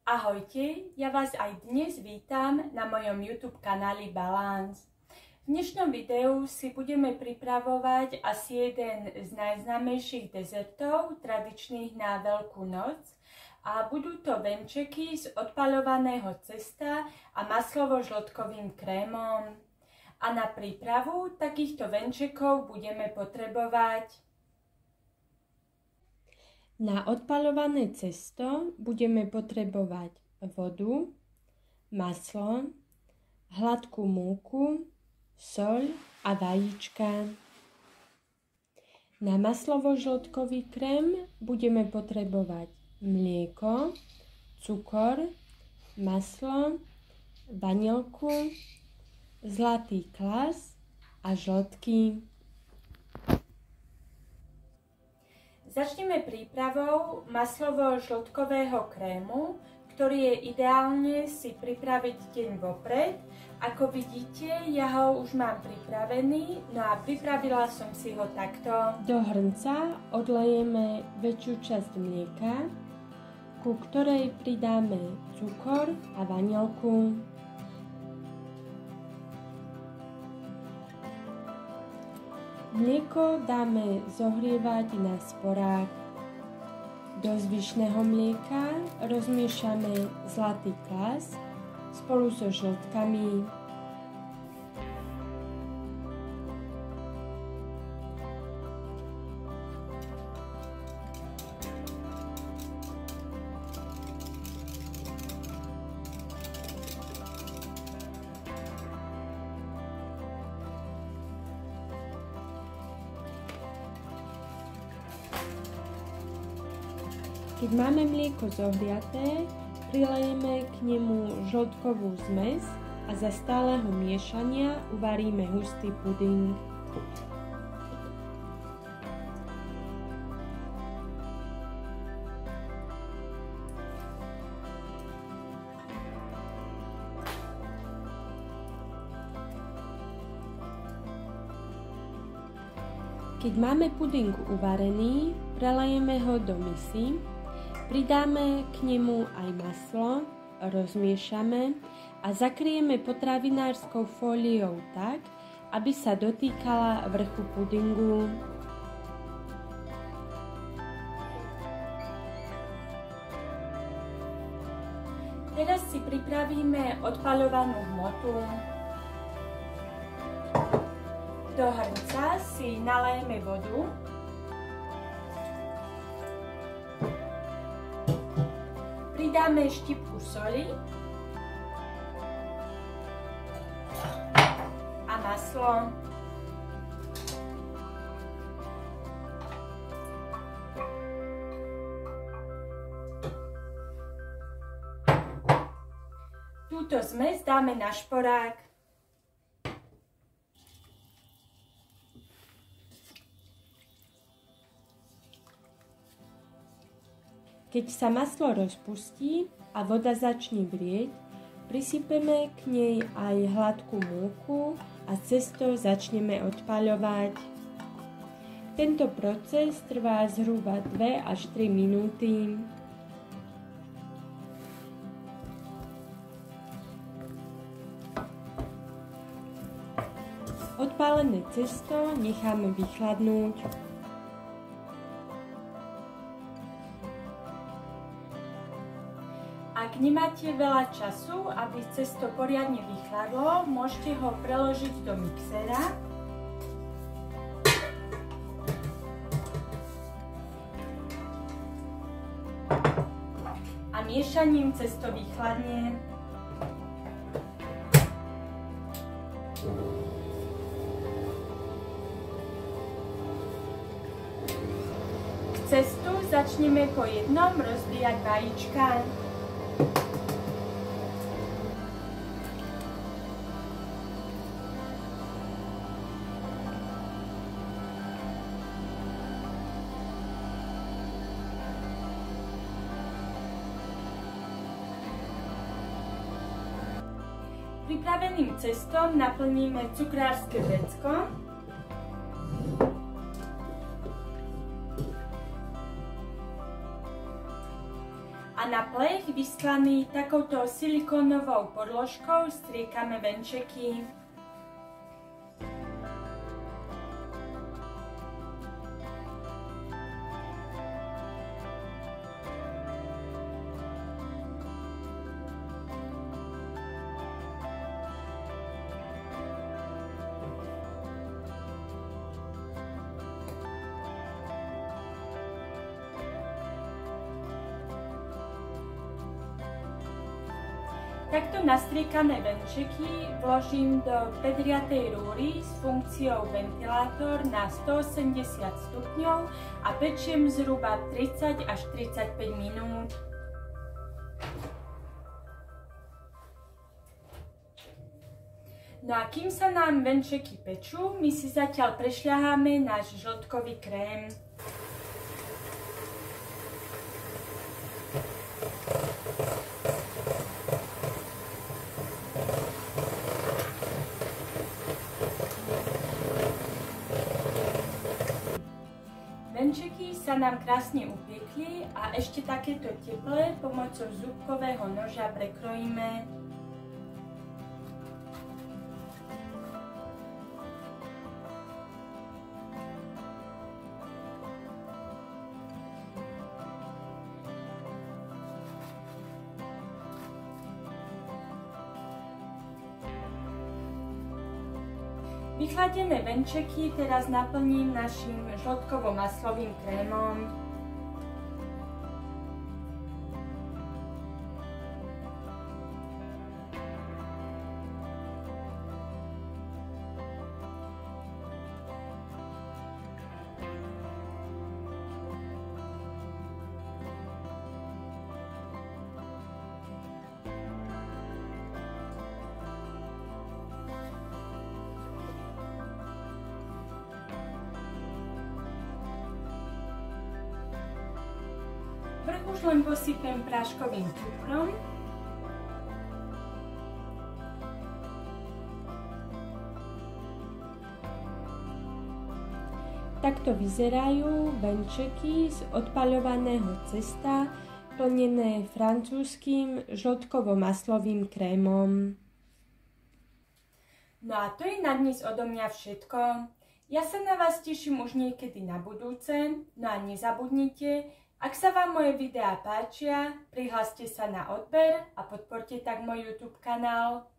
Ahojte, ja vás aj dnes vítam na mojom YouTube kanáli Balance. V dnešnom videu si budeme pripravovať asi jeden z najznámejších dezertov tradičných na Veľkú noc a budú to venčeky z odpaľovaného cesta a maslovo-žltkovým krémom. A na prípravu takýchto venčekov budeme potrebovať: na odpaľované cesto budeme potrebovať vodu, maslo, hladkú múku, soľ a vajíčka. Na maslovo-žltkový krém budeme potrebovať mlieko, cukor, maslo, vanilku, zlatý kvas a žltky. Začneme prípravou maslovo-žltkového krému, ktorý je ideálne si pripraviť deň vopred. Ako vidíte, ja ho už mám pripravený, no a pripravila som si ho takto. Do hrnca odlejeme väčšiu časť mlieka, ku ktorej pridáme cukor a vanilku. Mlieko dáme zohrievať na sporách. Do zvyšného mlieka rozmiešame zlatý kvas spolu so žltkami. Keď máme mlieko zohriaté, prilejeme k nemu žltkovú zmes a za stáleho miešania uvaríme hustý puding. Keď máme puding uvarený, prelejeme ho do misy. Pridáme k nemu aj maslo, rozmiešame a zakryjeme potravinárskou fóliou tak, aby sa dotýkala vrchu pudingu. Teraz si pripravíme odpaľovanú hmotu. Do hrnca si nalejeme vodu. Pridáme štipku soli a maslo. Túto zmes dáme na šporák. Keď sa maslo rozpustí a voda začne vrieť, prisypeme k nej aj hladkú múku a cesto začneme odpaľovať. Tento proces trvá zhruba 2 až 3 minúty. Odpálené cesto necháme vychladnúť. Ak nemáte veľa času, aby cesto poriadne vychladlo, môžete ho preložiť do mixera. A miešaním cesto vychladne. K cestu začneme po jednom rozbíjať vajíčka. Pripraveným cestom naplníme cukrárske vrecko. A na Na plech vysklaný takouto silikónovou podložkou striekame venčeky. Takto nastriekané venčeky vložím do pedriatej rúry s funkciou ventilátor na 180 stupňov a pečiem zhruba 30 až 35 minút. No a kým sa nám venčeky pečú, my si zatiaľ prešľaháme náš žltkový krém. Venčeky sa nám krásne upiekli a ešte takéto teplé pomocou zúbkového noža prekrojíme. Vychladené venčeky teraz naplním našim žltkovo-maslovým krémom. Vrch už len posypem práškovým cukrom. Takto vyzerajú venčeky z odpaľovaného cesta, plnené francúzskym žltkovo-maslovým krémom. No a to je na dnes odo mňa všetko. Ja sa na vás teším už niekedy na budúce, no a nezabudnite, ak sa vám moje videá páčia, prihláste sa na odber a podporte tak môj YouTube kanál.